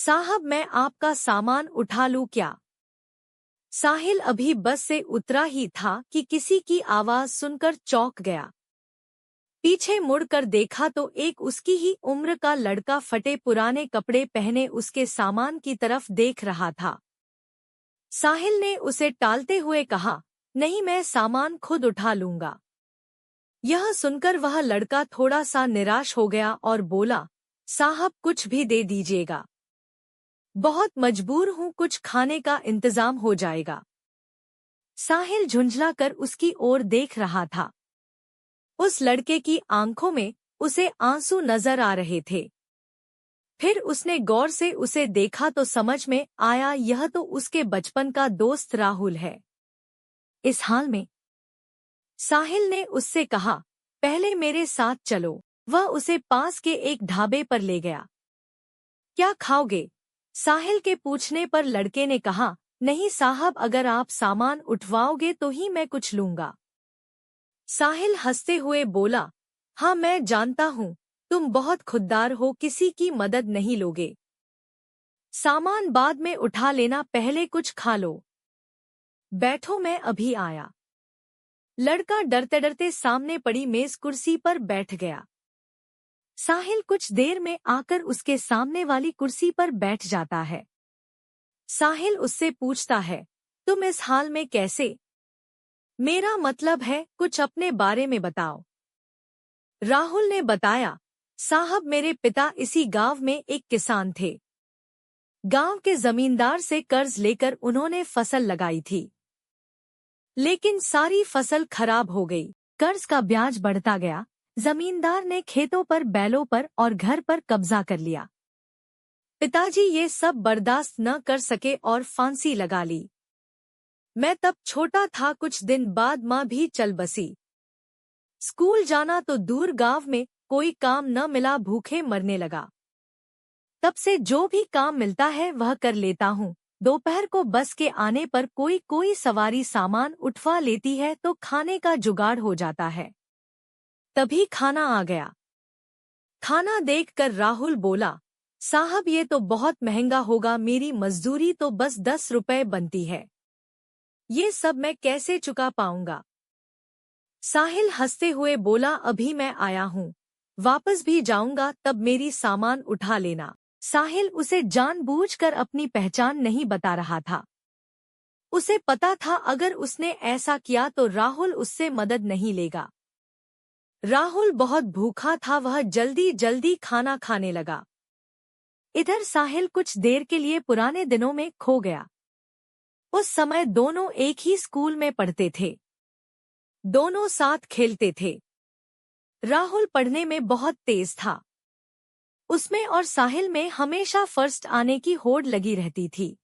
साहब मैं आपका सामान उठा लूं क्या? साहिल अभी बस से उतरा ही था कि किसी की आवाज सुनकर चौंक गया। पीछे मुड़कर देखा तो एक उसकी ही उम्र का लड़का फटे पुराने कपड़े पहने उसके सामान की तरफ देख रहा था। साहिल ने उसे टालते हुए कहा, नहीं मैं सामान खुद उठा लूंगा। यह सुनकर वह लड़का थोड़ा सा निराश हो गया और बोला, साहब कुछ भी दे दीजिएगा। बहुत मजबूर हूँ, कुछ खाने का इंतजाम हो जाएगा। साहिल झुंझलाकर उसकी ओर देख रहा था। उस लड़के की आंखों में उसे आंसू नजर आ रहे थे। फिर उसने गौर से उसे देखा तो समझ में आया यह तो उसके बचपन का दोस्त राहुल है। इस हाल में साहिल ने उससे कहा, पहले मेरे साथ चलो। वह उसे पास के एक ढाबे पर ले गया। क्या खाओगे? साहिल के पूछने पर लड़के ने कहा, नहीं साहब, अगर आप सामान उठवाओगे तो ही मैं कुछ लूंगा। साहिल हंसते हुए बोला, हाँ मैं जानता हूँ, तुम बहुत खुददार हो, किसी की मदद नहीं लोगे। सामान बाद में उठा लेना, पहले कुछ खा लो। बैठो मैं अभी आया। लड़का डरते डरते सामने पड़ी मेज कुर्सी पर बैठ गया। साहिल कुछ देर में आकर उसके सामने वाली कुर्सी पर बैठ जाता है। साहिल उससे पूछता है, तुम इस हाल में कैसे? मेरा मतलब है, कुछ अपने बारे में बताओ। राहुल ने बताया, साहब मेरे पिता इसी गांव में एक किसान थे। गांव के जमींदार से कर्ज लेकर उन्होंने फसल लगाई थी, लेकिन सारी फसल खराब हो गई। कर्ज का ब्याज बढ़ता गया। जमींदार ने खेतों पर, बैलों पर और घर पर कब्जा कर लिया। पिताजी ये सब बर्दाश्त न कर सके और फांसी लगा ली। मैं तब छोटा था, कुछ दिन बाद माँ भी चल बसी। स्कूल जाना तो दूर, गांव में कोई काम न मिला, भूखे मरने लगा। तब से जो भी काम मिलता है वह कर लेता हूँ। दोपहर को बस के आने पर कोई कोई सवारी सामान उठवा लेती है तो खाने का जुगाड़ हो जाता है। तभी खाना आ गया। खाना देखकर राहुल बोला, साहब ये तो बहुत महंगा होगा, मेरी मजदूरी तो बस 10 रुपए बनती है। ये सब मैं कैसे चुका पाऊंगा? साहिल हंसते हुए बोला, अभी मैं आया हूँ, वापस भी जाऊंगा, तब मेरी सामान उठा लेना। साहिल उसे जानबूझकर अपनी पहचान नहीं बता रहा था। उसे पता था अगर उसने ऐसा किया तो राहुल उससे मदद नहीं लेगा। राहुल बहुत भूखा था, वह जल्दी जल्दी खाना खाने लगा। इधर साहिल कुछ देर के लिए पुराने दिनों में खो गया। उस समय दोनों एक ही स्कूल में पढ़ते थे। दोनों साथ खेलते थे। राहुल पढ़ने में बहुत तेज था। उसमें और साहिल में हमेशा फर्स्ट आने की होड़ लगी रहती थी।